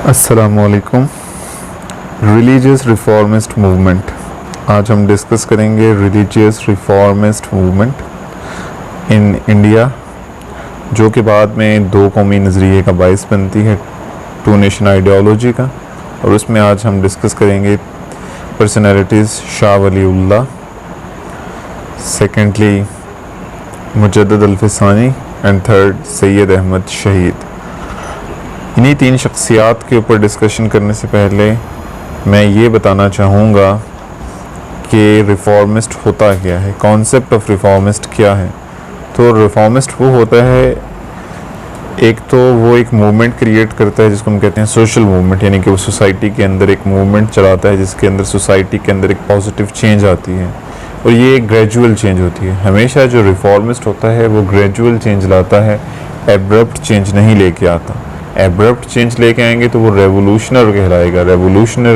अस्सलामुअलैकुम। Religious reformist movement. आज हम डिस्कस करेंगे religious reformist movement in India, जो कि बाद में दो कौमी नज़रिए का बायस बनती है, टू नेशन आइडियोलॉजी का। और उसमें आज हम डिस्कस करेंगे personalities Shah Waliullah, secondly Mujaddid Al Fisani and third Syed Ahmad Shaheed. इन्हीं तीन शख्सियात के ऊपर डिस्कशन करने से पहले मैं ये बताना चाहूँगा कि रिफॉर्मिस्ट होता क्या है, कॉन्सेप्ट ऑफ रिफॉर्मिस्ट क्या है। तो रिफॉर्मिस्ट वो होता है, एक तो वो एक मूवमेंट क्रिएट करता है जिसको हम कहते हैं सोशल मूवमेंट, यानी कि वो सोसाइटी के अंदर एक मूवमेंट चलाता है जिसके अंदर सोसाइटी के अंदर एक पॉजिटिव चेंज आती है, और ये एक ग्रेजुअल चेंज होती है। हमेशा जो रिफॉर्मिस्ट होता है वो ग्रेजुअल चेंज लाता है, एब्रप्ट चेंज नहीं लेके आता। एब्रप्ट चेंज लेके आएंगे तो वो रेवोल्यूशनर कहलाएगा, रेवोल्यूशन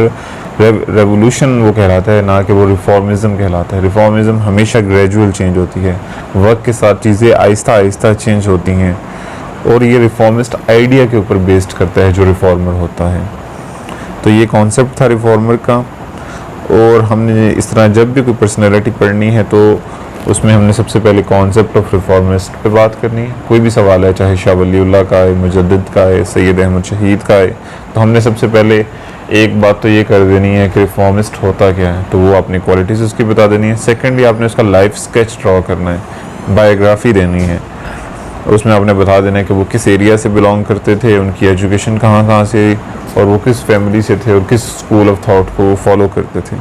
वो कहलाता है, ना कि वो रिफॉर्मिज्म कहलाता है। रिफॉर्मिज्म हमेशा ग्रेजुअल चेंज होती है, वक्त के साथ चीज़ें आहिस्ता आहिस्ता चेंज होती हैं, और ये रिफॉर्मिस्ट आइडिया के ऊपर बेस्ड करता है जो रिफॉर्मर होता है। तो ये कॉन्सेप्ट था रिफॉर्मर का। और हमने इस तरह जब भी कोई पर्सनैलिटी पढ़नी है तो उसमें हमने सबसे पहले कॉन्सेप्ट ऑफ रिफॉर्मिस्ट पे बात करनी है। कोई भी सवाल है, चाहे शाह वलीउल्लाह का है, मुजद्दिद का है, सैयद अहमद शहीद का है, तो हमने सबसे पहले एक बात तो ये कर देनी है कि रिफॉर्मिस्ट होता क्या है, तो वो अपनी क्वालिटीज़ उसकी बता देनी है। सेकेंडली आपने उसका लाइफ स्केच ड्रॉ करना है, बायोग्राफी देनी है, और उसमें आपने बता देना है कि वो किस एरिया से बिलोंग करते थे, उनकी एजुकेशन कहाँ से, और वो किस फैमिली से थे, और किस स्कूल ऑफ थॉट को फॉलो करते थे,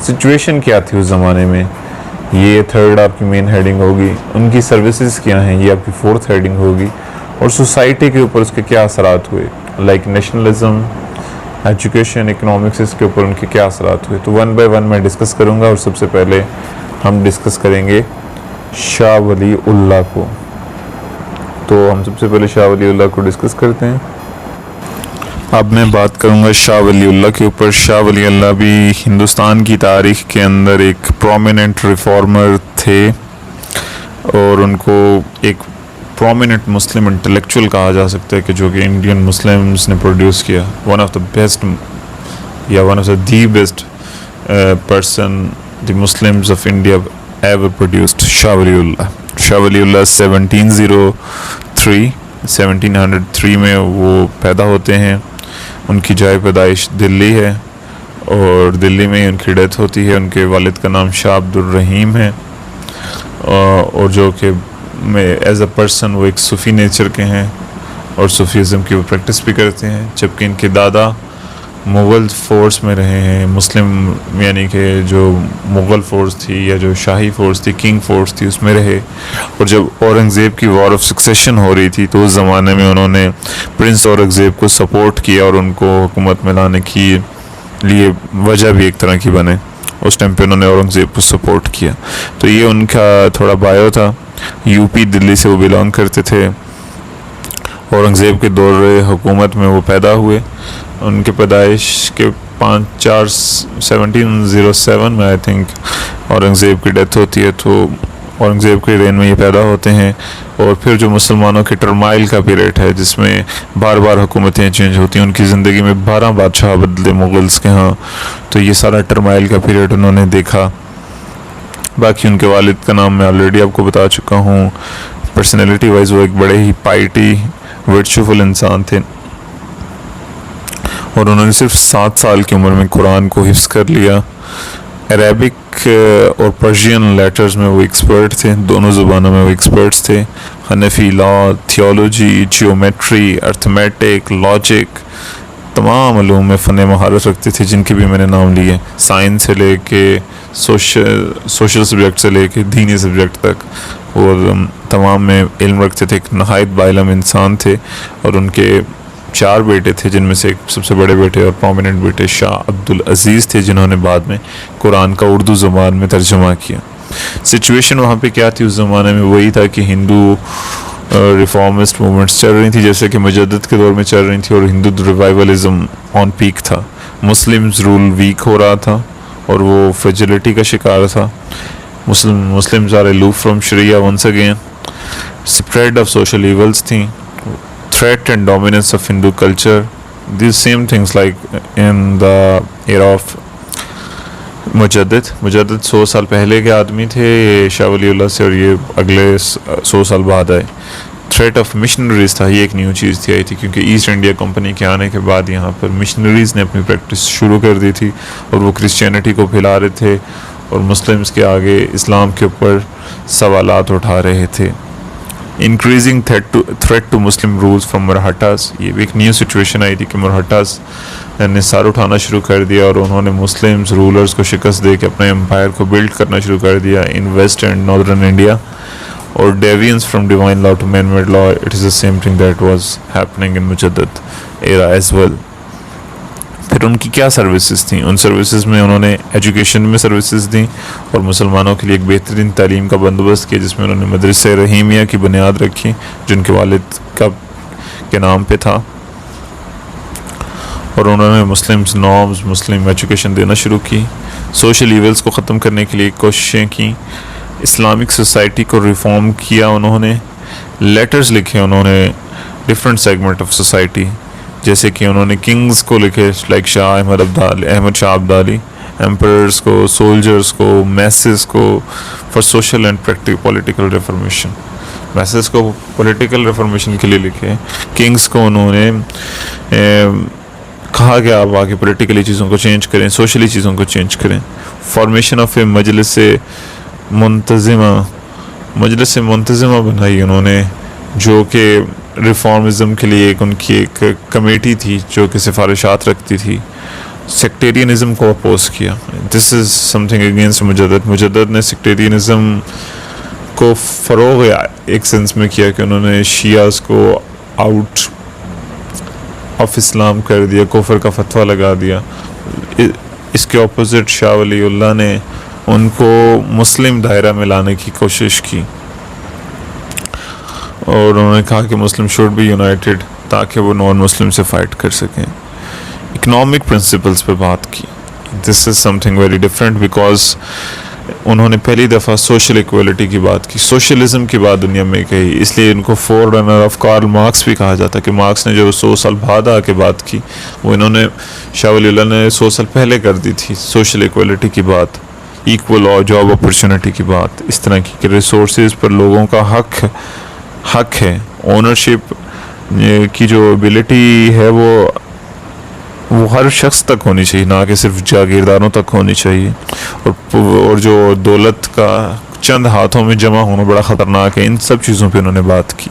सिचुएशन क्या थी उस ज़माने में। ये थर्ड आपकी मेन हेडिंग होगी। उनकी सर्विसेज क्या हैं, ये आपकी फोर्थ हेडिंग होगी। और सोसाइटी के ऊपर उसके क्या असरात हुए, लाइक नेशनलिज्म, एजुकेशन, इकोनॉमिक्स, इसके ऊपर उनके क्या असरात हुए। तो वन बाय वन मैं डिस्कस करूँगा। और सबसे पहले हम डिस्कस करेंगे शाह वलीउल्लाह को। तो हम सबसे पहले शाह वलीउल्लाह को डिस्कस करते हैं। अब मैं बात करूंगा शाह वलीउल्लाह के ऊपर। शाह वलीउल्लाह भी हिंदुस्तान की तारीख़ के अंदर एक प्रोमिनेंट रिफॉर्मर थे, और उनको एक प्रोमिनेंट मुस्लिम इंटेलेक्चुअल कहा जा सकता है कि जो कि इंडियन मुस्लिम्स ने प्रोड्यूस किया। वन ऑफ द बेस्ट या one of the best person the Muslims of India ever produced, Shah Waliullah. Shah Waliullah 1703 में वो पैदा होते हैं। उनकी जाए पैदाइश दिल्ली है, और दिल्ली में ही उनकी डेथ होती है। उनके वालिद का नाम शाह अब्दुल रहीम है, और जो कि एज अ पर्सन वो एक सूफ़ी नेचर के हैं, और सूफीज़म की वो प्रैक्टिस भी करते हैं। जबकि इनके दादा मुग़ल फ़ोर्स में रहे हैं, मुस्लिम यानी कि जो मुग़ल फ़ोर्स थी या जो शाही फ़ोर्स थी, किंग फ़ोर्स थी, उसमें रहे। और जब औरंगज़ेब की वॉर ऑफ सक्सेशन हो रही थी तो उस ज़माने में उन्होंने प्रिंस औरंगज़ेब को सपोर्ट किया, और उनको हुकूमत में लाने की लिए वजह भी एक तरह की बने। उस टाइम पे उन्होंने औरंगज़ेब को सपोर्ट किया। तो ये उनका थोड़ा बायो था। यूपी दिल्ली से वो बिलोंग करते थे। औरंगज़ेब के दौर हुकूमत में वो पैदा हुए। उनके पैदाइश के 1707 में आई थिंक औरंगज़ेब की डेथ होती है। तो औरंगज़ेब के रेन में ये पैदा होते हैं। और फिर जो मुसलमानों के टर्माइल का पीरियड है, जिसमें बार बार हुकूमतें चेंज होती हैं, उनकी ज़िंदगी में 12 बादशाह बदले मुग़ल्स के यहाँ। तो ये सारा टर्माइल का पीरियड उन्होंने देखा। बाकी उनके वालिद का नाम मैं ऑलरेडी आपको बता चुका हूँ। पर्सनैलिटी वाइज वो एक बड़े ही पाइटी वर्चुअल इंसान थे, और उन्होंने सिर्फ 7 साल की उम्र में कुरान को हिफ्ज़ कर लिया। अरेबिक और पर्शियन लेटर्स में वो एक्सपर्ट थे, दोनों ज़ुबानों में वो एक्सपर्ट्स थे। Hanafi law, theology, geometry, arithmetic, logic, तमाम उलूम में फ़न महारत रखते थे, जिनके भी मैंने नाम लिए। साइंस से लेके सोशल सब्जेक्ट से लेके दीनी सब्जेक्ट तक, और तमाम में इल्म रखते थे। एक नहायत बाइलम इंसान थे। और उनके 4 बेटे थे, जिनमें से एक सबसे बड़े बेटे और प्रोमिनेंट बेटे शाह अब्दुल अजीज़ थे, जिन्होंने बाद में कुरान का उर्दू ज़ुबान में तर्जुमा किया। सिचुएशन वहाँ पे क्या थी उस ज़माने में, वही था कि हिंदू रिफॉर्मिस्ट मूवमेंट्स चल रही थी, जैसे कि मुजद्दिद के दौर में चल रही थी, और हिंदू रिवाइवलिज्म ऑन पीक था। मुस्लिम्स रूल वीक हो रहा था, और वो फ्रेजिलिटी का शिकार था। Muslims are aloof from Sharia once again. Spread of social evils थी, threat and dominance of Hindu culture, these same things like in the era of मुजद्दिद 100 साल पहले के आदमी थे ये शाह वलीउल्लाह से, और ये अगले 100 साल बाद आए। थ्रेट ऑफ मिशनरीज था, ये एक न्यू चीज़ थी आई थी, क्योंकि ईस्ट इंडिया कंपनी के आने के बाद यहाँ पर मिशनरीज ने अपनी प्रैक्टिस शुरू कर दी थी और वो क्रिश्चियनिटी को फैला रहे थे और मुस्लिम्स के आगे इस्लाम के ऊपर सवालात उठा रहे थे। Increasing threat to Muslim rules from Marathas, ये भी एक न्यू सिचुएशन आई थी कि मरहटास ने सर उठाना शुरू कर दिया और उन्होंने मुस्लिम्स रूलर्स को शिकस्त दे के अपने एम्पायर को बिल्ड करना शुरू कर दिया in west and northern India. और deviance from divine law to man made law, it is the same thing that was happening in Mujaddid era as well. फिर उनकी क्या सर्विसेज थी, उन सर्विसेज में उन्होंने एजुकेशन में सर्विसेज दी और मुसलमानों के लिए एक बेहतरीन तालीम का बंदोबस्त किया, जिसमें उन्होंने मदरसे रहीमिया की बुनियाद रखी जिनके वालिद के नाम पे था, और उन्होंने मुस्लिम्स नॉर्म्स मुस्लिम एजुकेशन देना शुरू की। सोशल इवल्स को ख़त्म करने के लिए कोशिशें की, इस्लामिक सोसाइटी को रिफॉर्म किया, उन्होंने लेटर्स लिखे उन्होंने डिफरेंट सेगमेंट ऑफ सोसाइटी, जैसे कि उन्होंने किंग्स को लिखे लाइक शाह अहमद शाह अब्दाली, एम्परर्स को, सोल्जर्स को, मैसेस को for social and political reformation, masses को पॉलिटिकल रिफॉर्मेशन के लिए लिखे। किंग्स को उन्होंने कहा कि आप आके पॉलिटिकली चीज़ों को चेंज करें, सोशली चीज़ों को चेंज करें। फॉर्मेशन ऑफ ए मजलिस मुंतज़िमा बनाई उन्होंने, जो कि रिफॉर्मिज़म के लिए उनकी एक कमेटी थी जो कि सिफारिशात रखती थी। सेक्टेरियनिज़म को अपोज किया, दिस इज़ समथिंग अगेंस्ट मुजद्दिद ने सेक्टेरियनिज़म को फ़रोग़ एक सेंस में किया कि उन्होंने शियाज़ को आउट ऑफ इस्लाम कर दिया, कुफर का फतवा लगा दिया। इसके अपोजिट शाह वलीउल्लाह ने उनको मुस्लिम दायरा में लाने की कोशिश की और उन्होंने कहा कि मुस्लिम शुड बी यूनाइटेड ताकि वो नॉन मुस्लिम से फ़ाइट कर सकें। इकनॉमिक प्रिंसिपल्स पे बात की, this is something very different because उन्होंने पहली दफ़ा सोशल इक्वलिटी की बात की, सोशलिज्म की बात दुनिया में कही, इसलिए इनको फोररनर ऑफ कार्ल मार्क्स भी कहा जाता है कि मार्क्स ने जो 100 साल बाद आके बात की वो इन्होंने शाह वलीउल्लाह ने 100 साल पहले कर दी थी। सोशल इक्वलिटी की बात, इक्वल और जॉब अपॉर्चुनिटी की बात, इस तरह की रिसोर्सेज पर लोगों का हक है, ओनरशिप की जो एबिलिटी है वो हर शख्स तक होनी चाहिए, ना कि सिर्फ जागीरदारों तक होनी चाहिए। और जो दौलत का चंद हाथों में जमा होना बड़ा ख़तरनाक है, इन सब चीज़ों पे उन्होंने बात की।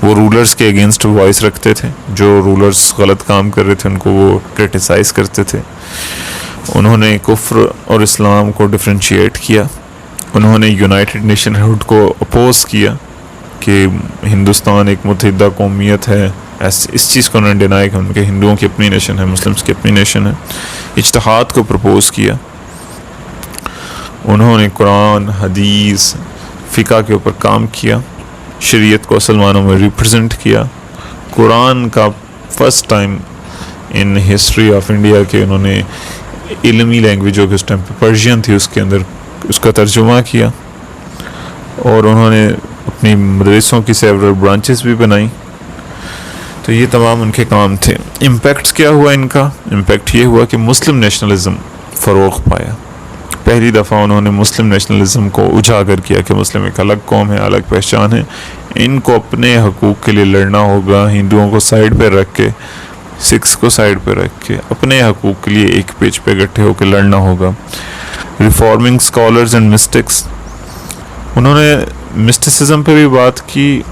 वो रूलर्स के अगेंस्ट वॉइस रखते थे, जो रूलर्स गलत काम कर रहे थे उनको वो क्रिटिसाइज़ करते थे। उन्होंने कुफ्र और इस्लाम को डिफ्रेंशिएट किया। उन्होंने यूनाइटेड नेशनहुड को अपोज किया कि हिंदुस्तान एक मुत्तहिदा कौमियत है, इस चीज़ को उन्होंने डिनाई कि उनके हिंदुओं की अपनी नेशन है, मुस्लिम्स की अपनी नेशन है। इज्तिहाद को प्रपोज किया। उन्होंने कुरान, हदीस, फ़िक़ा के ऊपर काम किया, शरीयत को असल मानों में रिप्रेजेंट किया। कुरान का first time in history of India के उन्होंने इल्मी लैंग्वेज जो कि उस टाइम पे पर्शियन थी उसके अंदर उसका तर्जुमा किया। और उन्होंने अपनी मदरसों की सेवरल ब्रांचेस भी बनाई। तो ये तमाम उनके काम थे। इम्पैक्ट्स क्या हुआ इनका? इम्पैक्ट ये हुआ कि मुस्लिम नेशनलिज़म फ़रोग़ पाया। पहली दफ़ा उन्होंने मुस्लिम नेशनलिज़म को उजागर किया कि मुस्लिम एक अलग कौम है, अलग पहचान है, इनको अपने हकूक़ के लिए लड़ना होगा। हिंदुओं को साइड पर रख के, सिख्स को साइड पर रख के अपने हकूक़ के लिए एक पेज पे इकट्ठे होकर लड़ना होगा। रिफॉर्मिंग स्कॉलर्स एंड मिस्टिक्स, उन्होंने मिस्टिसिज्म पे भी बात की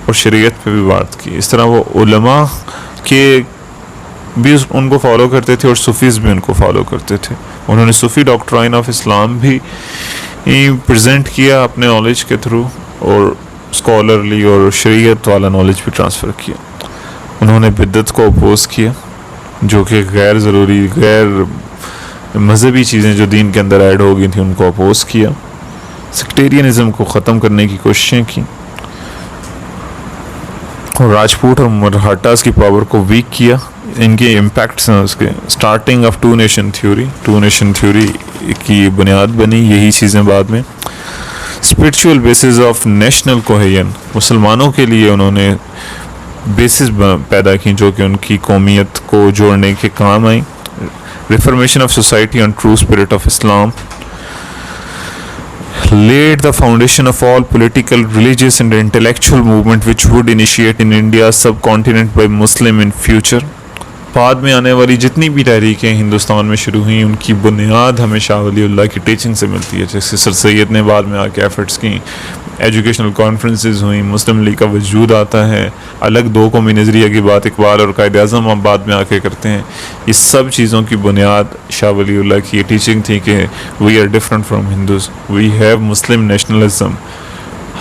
और शरीयत पे भी बात की। इस तरह वो उलमा के भी उनको फॉलो करते थे और सूफीज़ भी उनको फॉलो करते थे। उन्होंने सूफ़ी डॉक्ट्राइन ऑफ इस्लाम भी प्रेजेंट किया अपने नॉलेज के थ्रू और स्कॉलरली और शरीयत वाला नॉलेज भी ट्रांसफ़र किया। उन्होंने बिद्दत को अपोज किया, जो कि गैर ज़रूरी, गैर मज़हबी चीज़ें जो दीन के अंदर ऐड हो गई थी उनको अपोज किया। सेक्टेरियनिज़म को ख़त्म करने की कोशिशें की और राजपूत और मराठास की पावर को वीक किया। इनके इम्पैक्ट्स हैं उसके। Starting of two nation theory की बुनियाद बनी यही चीज़ें बाद में। Spiritual basis of national cohesion, मुसलमानों के लिए उन्होंने बेसिस पैदा की जो कि उनकी कौमियत को जोड़ने के काम आई। Reformation of society on true spirit of Islam laid the foundation of all political, religious and intellectual movement which would initiate in India subcontinent by Muslim in future। बाद में आने वाली जितनी भी तहरीकें हिंदुस्तान में शुरू हुई उनकी बुनियाद हमें शाह वलीउल्लाह की टीचिंग से मिलती है। जैसे सर सैयद ने बाद में आके एफर्ट्स की, एजुकेशनल कॉन्फ्रेंसेस हुई, मुस्लिम लीग का वजूद आता है, अलग दो कौमी नज़रिया की बात इकबाल और कायद आज़म हम बाद में आके करते हैं। इस सब चीज़ों की बुनियाद शाह वलीउल्लाह की टीचिंग थी कि we are different from Hindus, we have Muslim nationalism,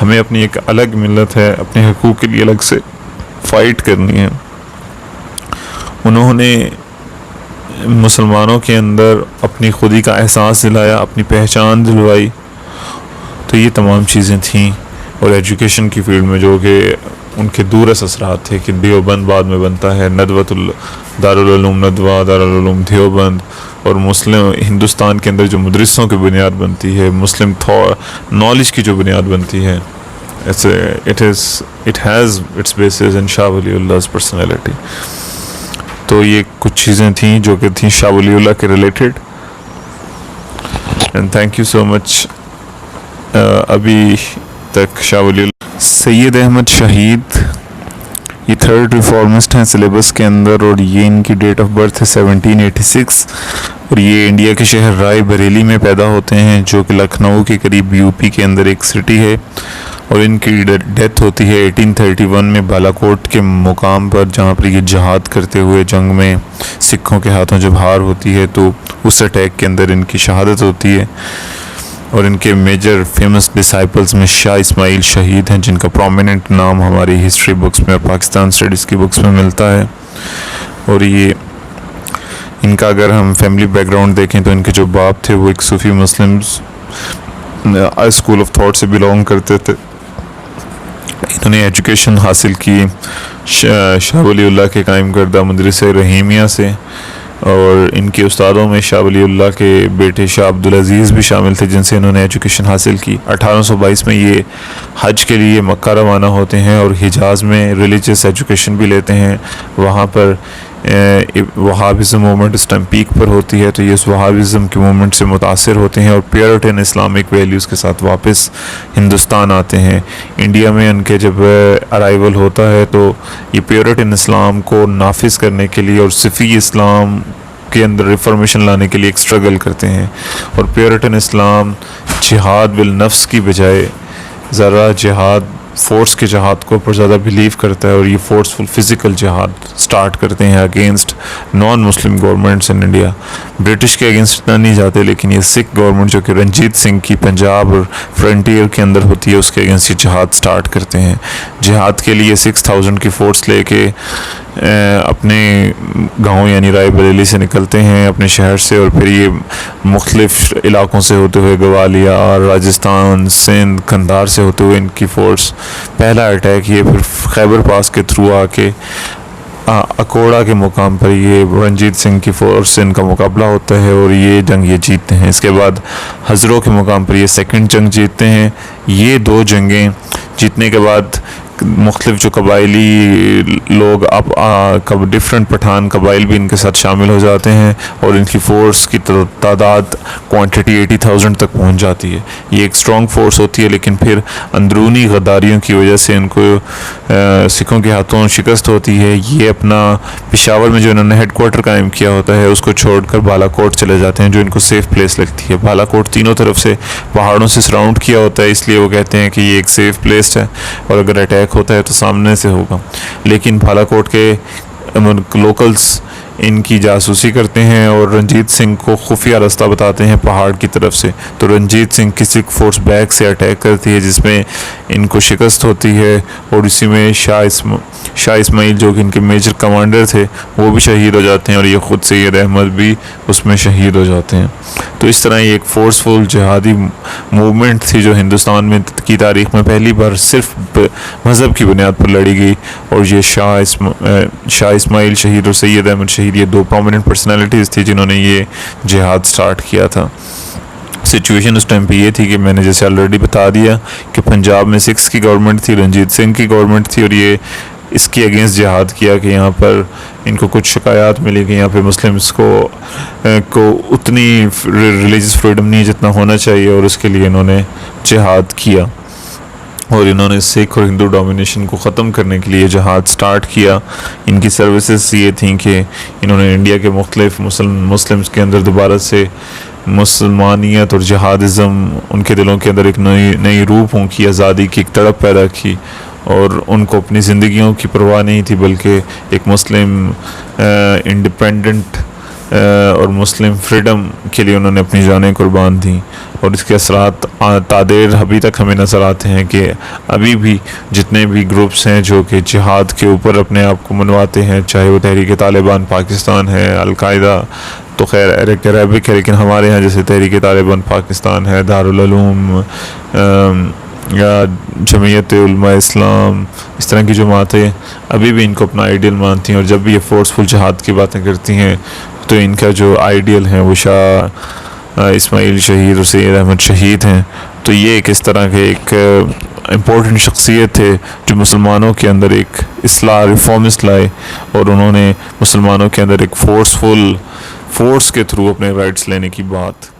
हमें अपनी एक अलग मिलत है, अपने हकूक़ के लिए अलग से फ़ाइट करनी है। उन्होंने मुसलमानों के अंदर अपनी खुदी का एहसास दिलाया, अपनी पहचान दिलवाई। तो ये तमाम चीज़ें थीं। और एजुकेशन की फील्ड में जो कि उनके दूरस असरात थे कि देवबंद बाद में बनता है, दारुल उलूम नदवा, दारुल उलूम देवबंद, और मुस्लिम हिंदुस्तान के अंदर जो मदरसों की बुनियाद बनती है, मुस्लिम नॉलेज की जो बुनियाद बनती है, it has its basis in Shah Waliullah's personality. तो ये कुछ चीज़ें थीं जो कि थी शाह वलीउल्लाह के related. And thank you so much. अभी तक शाह वलीउल्लाह। सैयद अहमद शहीद ये थर्ड रिफॉर्मिस्ट हैं सिलेबस के अंदर, और ये इनकी डेट ऑफ बर्थ है 1786, और ये इंडिया के शहर राय बरेली में पैदा होते हैं जो कि लखनऊ के करीब यूपी के अंदर एक सिटी है। और इनकी डेथ होती है 1831 में बालाकोट के मुकाम पर, जहाँ पर ये जहाद करते हुए जंग में सिखों के हाथों जब हार होती है तो उस अटैक के अंदर इनकी शहादत होती है। और इनके मेजर फेमस डिसाइपल्स में शाह इस्माइल शहीद हैं, जिनका प्रोमिनेंट नाम हमारी हिस्ट्री बुक्स में और पाकिस्तान स्टडीज़ की बुक्स में मिलता है। और ये इनका अगर हम फैमिली बैकग्राउंड देखें तो इनके जो बाप थे वो एक सूफ़ी मुस्लिम्स स्कूल ऑफ थॉट से बिलोंग करते थे। इन्होंने एजुकेशन हासिल की शाह वलीउल्लाह के कायम करदा मदरसे रहीमिया से, और इनके उस्तादों में शाह वलीउल्लाह के बेटे शाह अब्दुल अज़ीज़ भी शामिल थे जिनसे इन्होंने एजुकेशन हासिल की। 1822 में ये हज के लिए मक्का रवाना होते हैं और हिजाज़ में रिलीजियस एजुकेशन भी लेते हैं। वहाँ पर वहाबिज़म मूवमेंट इस टाइम पीक पर होती है, तो ये उस वहाबिज़म के मूवमेंट से मुतासिर होते हैं और प्योरिटन इस्लामिक वैल्यूज़ के साथ वापस हिंदुस्तान आते हैं। इंडिया में उनके जब अराइवल होता है तो ये प्योरिटन इस्लाम को नाफिज करने के लिए और सिफ़ी इस्लाम के अंदर रिफॉर्मेशन लाने के लिए एक स्ट्रगल करते हैं। और प्योरिटन इस्लाम जिहाद बिल नफ्स की बजाय ज़रा जिहाद फोर्स के जहाद को ऊपर ज़्यादा बिलीव करता है, और ये फोर्सफुल फ़िज़िकल जहाद स्टार्ट करते हैं against non Muslim governments in India. British के अगेंस्ट इतना नहीं जाते, लेकिन ये सिख गवर्नमेंट जो कि रंजीत सिंह की पंजाब और फ्रंटियर के अंदर होती है उसके अगेंस्ट ये जहाद स्टार्ट करते हैं। जिहाद के लिए 6000 की फ़ोर्स लेके अपने गांव यानी राय बरेली से निकलते हैं अपने शहर से, और फिर ये मुख्तलिफ़ इलाक़ों से होते हुए ग्वालियर, राजस्थान, सिंध, कंधार से होते हुए इनकी फ़ोर्स पहला अटैक ये फिर खैबर पास के थ्रू आके अकोड़ा के मुकाम पर ये रंजीत सिंह की फ़ोर्स से इनका मुकाबला होता है और ये जंग ये जीतते हैं। इसके बाद हज़रों के मुकाम पर ये सेकंड जंग जीतते हैं। ये दो जंगें जीतने के बाद मुख्तलिफ जो कबायली लोग अब कब डिफरेंट पठान कबाइल भी इनके साथ शामिल हो जाते हैं और इनकी फ़ोर्स की तादाद क्वांटिटी 80,000 तक पहुंच जाती है। ये एक स्ट्रॉन्ग फोर्स होती है, लेकिन फिर अंदरूनी गद्दारियों की वजह से इनको सिखों के हाथों शिकस्त होती है। ये अपना पेशावर में जो इन्होंने हेडक्वार्टर कायम किया होता है उसको छोड़कर बालाकोट चले जाते हैं, जो इनको सेफ़ प्लेस लगती है। बालाकोट तीनों तरफ से पहाड़ों से सराउंड किया होता है, इसलिए वो कहते हैं कि ये एक सेफ़ प्लेस है और अगर अटैक होता है तो सामने से होगा। लेकिन बालाकोट के लोकल्स इनकी जासूसी करते हैं और रंजीत सिंह को खुफिया रास्ता बताते हैं पहाड़ की तरफ से। तो रंजीत सिंह की सिख फोर्स बैक से अटैक करती है जिसमें इनको शिकस्त होती है और इसी में शाह इस्माइल जो कि इनके मेजर कमांडर थे वो भी शहीद हो जाते हैं और ये ख़ुद सैयद अहमद भी उसमें शहीद हो जाते हैं। तो इस तरह ये एक फ़ोर्सफुल जिहादी मूवमेंट थी जो हिंदुस्तान में की तारीख़ में पहली बार सिर्फ मज़हब की बुनियाद पर लड़ी गई। और ये शाह इस्माइल शहीद और सैयद अहमद शहीद ये दो प्रोमिनेंट पर्सनालिटीज़ थी जिन्होंने ये जिहाद स्टार्ट किया था। सिचुएशन उस टाइम पे ये थी कि मैंने जैसे ऑलरेडी बता दिया कि पंजाब में सिक्स की गवर्नमेंट थी, रंजीत सिंह की गवर्नमेंट थी और ये इसके अगेंस्ट जिहाद किया कि यहाँ पर इनको कुछ शिकायत मिली कि यहाँ पे मुस्लिम्स को उतनी रिलीजियस फ्रीडम नहीं जितना होना चाहिए, और उसके लिए इन्होंने जिहाद किया और इन्होंने सिख और हिंदू डोमिनेशन को ख़त्म करने के लिए जहाद स्टार्ट किया। इनकी सर्विसेज ये थी कि इन्होंने इंडिया के मुख्तलिफ मुस्लिम्स के अंदर दोबारा से मुसलमानियत और जहादिज़म उनके दिलों के अंदर एक नई रूप की आज़ादी की एक तड़प पैदा की, और उनको अपनी ज़िंदगियों की परवाह नहीं थी बल्कि एक मुस्लिम इंडिपेंडेंट और मुस्लिम फ्रीडम के लिए उन्होंने अपनी जानें कुर्बान दी। और इसके असरात तादेर अभी तक हमें नज़र आते हैं कि अभी भी जितने भी ग्रुप्स हैं जो कि जिहाद के ऊपर अपने आप को मनवाते हैं, चाहे वो तहरीक तालिबान पाकिस्तान है, अल-कायदा तो खैर अरबिक है, लेकिन हमारे यहाँ जैसे तहरीक तालिबान पाकिस्तान है, दारुल उलूम या जमीयत उलमा इस्लाम, इस तरह की जमातें अभी भी इनको अपना आइडियल मानती हैं। और जब भी ये फोर्सफुल जिहाद की बातें करती हैं तो इनका जो आइडियल है वो शाह इस्माइल शहीद और सैयद अहमद शहीद हैं। तो ये एक इस तरह के एक इम्पोर्टेंट शख्सियत थे जो मुसलमानों के अंदर एक इस्लाह रिफॉर्मिस्ट लाए, और उन्होंने मुसलमानों के अंदर एक फोर्स के थ्रू अपने राइट्स लेने की बात